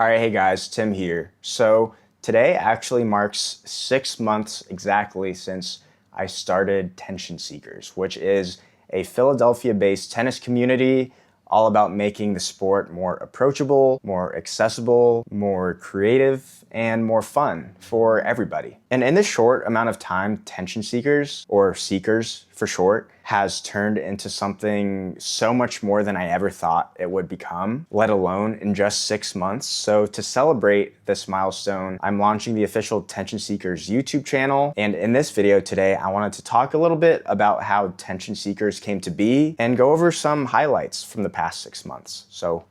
All right, hey guys, Tim here. So today actually marks 6 months exactly since I started Tension Seekers, which is a Philadelphia-based tennis community all about making the sport more approachable, more accessible, more creative, and more fun for everybody. And in this short amount of time, Tension Seekers, or seekerz for short, has turned into something so much more than I ever thought it would become, let alone in just 6 months. So to celebrate this milestone, I'm launching the official Tension Seekers YouTube channel. And in this video today, I wanted to talk a little bit about how Tension Seekers came to be and go over some highlights from the past 6 months. So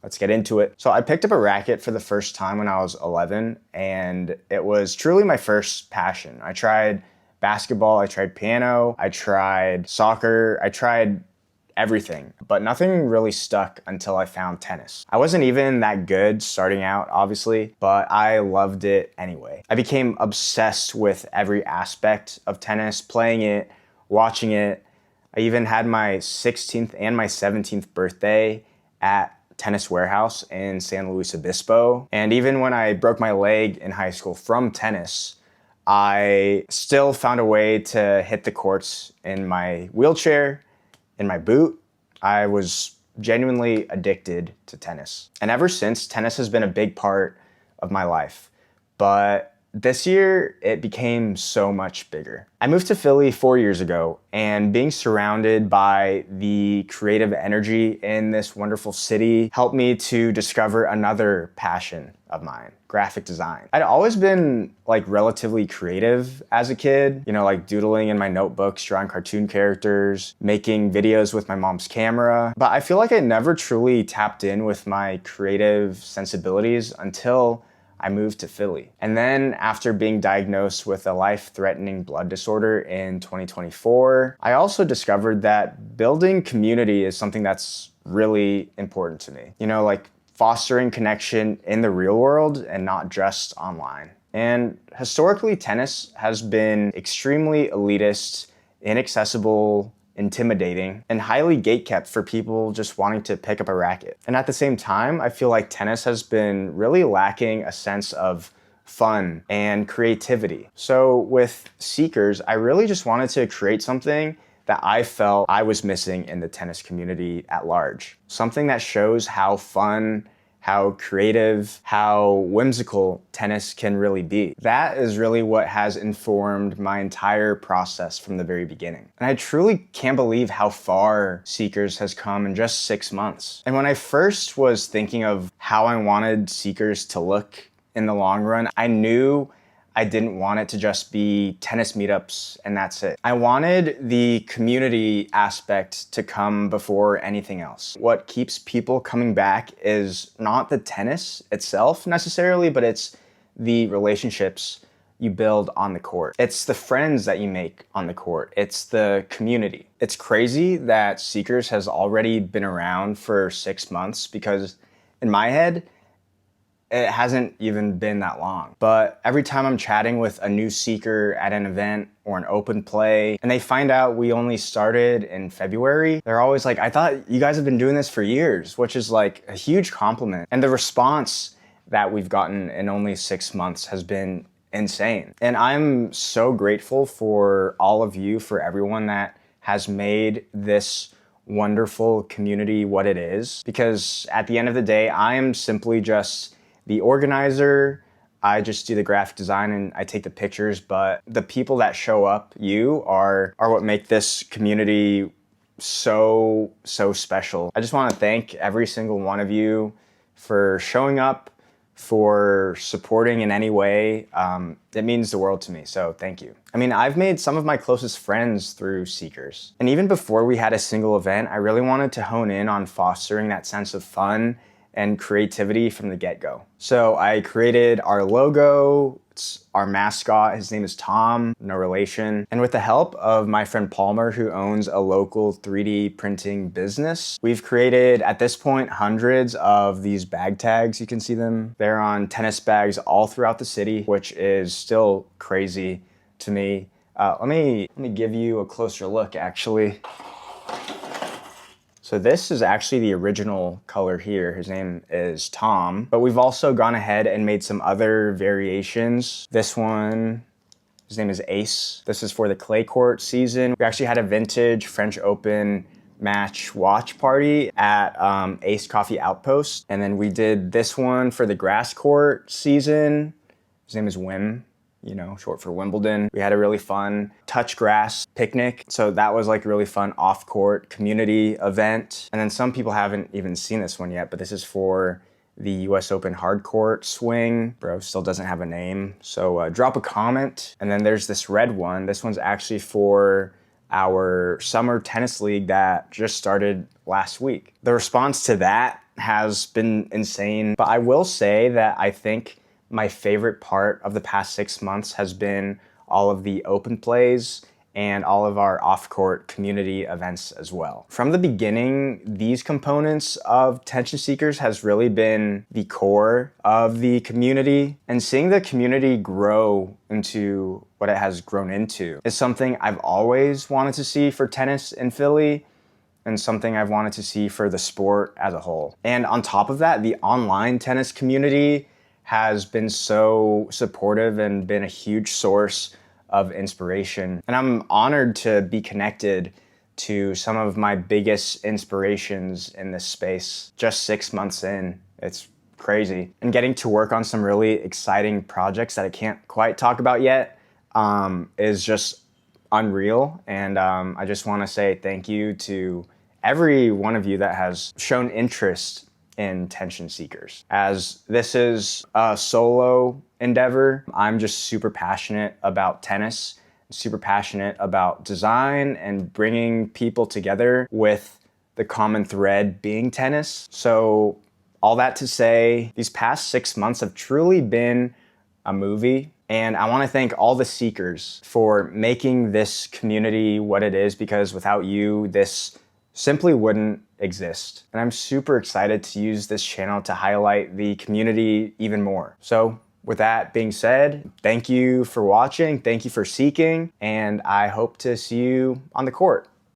let's get into it. So I picked up a racket for the first time when I was 11, and it was truly my first passion. I tried basketball, I tried piano, I tried soccer, I tried everything, but nothing really stuck until I found tennis. I wasn't even that good starting out, obviously, but I loved it anyway. I became obsessed with every aspect of tennis, playing it, watching it. I even had my 16th and my 17th birthday at Tennis Warehouse in San Luis Obispo. And even when I broke my leg in high school from tennis, I still found a way to hit the courts in my wheelchair, in my boot. I was genuinely addicted to tennis. And ever since, tennis has been a big part of my life. But this year, it became so much bigger. I moved to Philly 4 years ago, and being surrounded by the creative energy in this wonderful city helped me to discover another passion of mine, graphic design. I'd always been relatively creative as a kid, doodling in my notebooks, drawing cartoon characters, making videos with my mom's camera. But I feel like I never truly tapped in with my creative sensibilities until I moved to Philly. And then after being diagnosed with a life-threatening blood disorder in 2024, I also discovered that building community is something that's really important to me. Fostering connection in the real world and not just online. And historically, tennis has been extremely elitist, inaccessible, intimidating, and highly gatekept for people just wanting to pick up a racket. And at the same time, I feel like tennis has been really lacking a sense of fun and creativity. So with seekerz, I really just wanted to create something that I felt I was missing in the tennis community at large. Something that shows how fun, how creative, how whimsical tennis can really be. That is really what has informed my entire process from the very beginning. And I truly can't believe how far seekerz has come in just 6 months. And when I first was thinking of how I wanted seekerz to look in the long run, I knew I didn't want it to just be tennis meetups and that's it. I wanted the community aspect to come before anything else. What keeps people coming back is not the tennis itself necessarily, but it's the relationships you build on the court. It's the friends that you make on the court. It's the community. It's crazy that seekerz has already been around for 6 months because in my head, it hasn't even been that long. But every time I'm chatting with a new seeker at an event or an open play, and they find out we only started in February, they're always like, I thought you guys have been doing this for years, which is a huge compliment. And the response that we've gotten in only 6 months has been insane. And I'm so grateful for all of you, for everyone that has made this wonderful community what it is. Because at the end of the day, I am simply just the organizer. I just do the graphic design and I take the pictures, but the people that show up, you are what make this community so special. I just want to thank every single one of you for showing up, for supporting in any way. It means the world to me, so thank you. I mean, I've made some of my closest friends through seekerz. And even before we had a single event, I really wanted to hone in on fostering that sense of fun and creativity from the get-go. So I created our logo, it's our mascot, his name is Tom, no relation. And with the help of my friend Palmer, who owns a local 3D printing business, we've created, at this point, hundreds of these bag tags. You can see them. They're on tennis bags all throughout the city, which is still crazy to me. Let me give you a closer look, actually. So this is actually the original color here. His name is Tom, but we've also gone ahead and made some other variations. This one, his name is Ace. This is for the clay court season. We actually had a vintage French Open match watch party at Ace Coffee Outpost. And then we did this one for the grass court season. His name is Wim, you know, short for Wimbledon. We had a really fun touch grass picnic. So that was like a really fun off-court community event. And then some people haven't even seen this one yet, but this is for the US Open hard court swing. Bro still doesn't have a name, so drop a comment. And then there's this red one. This one's actually for our summer tennis league that just started last week. The response to that has been insane, but I will say that I think my favorite part of the past 6 months has been all of the open plays and all of our off-court community events as well. From the beginning, these components of Tension Seekers has really been the core of the community, and seeing the community grow into what it has grown into is something I've always wanted to see for tennis in Philly and something I've wanted to see for the sport as a whole. And on top of that, the online tennis community has been so supportive and been a huge source of inspiration. And I'm honored to be connected to some of my biggest inspirations in this space just 6 months in. It's crazy. And getting to work on some really exciting projects that I can't quite talk about yet is just unreal. And I just want to say thank you to every one of you that has shown interest in Tension Seekers. As this is a solo endeavor, I'm just super passionate about tennis, super passionate about design and bringing people together with the common thread being tennis. So all that to say, these past 6 months have truly been a movie. And I want to thank all the seekers for making this community what it is, because without you, this simply wouldn't exist. And I'm super excited to use this channel to highlight the community even more. So with that being said, thank you for watching, thank you for seeking, and I hope to see you on the court.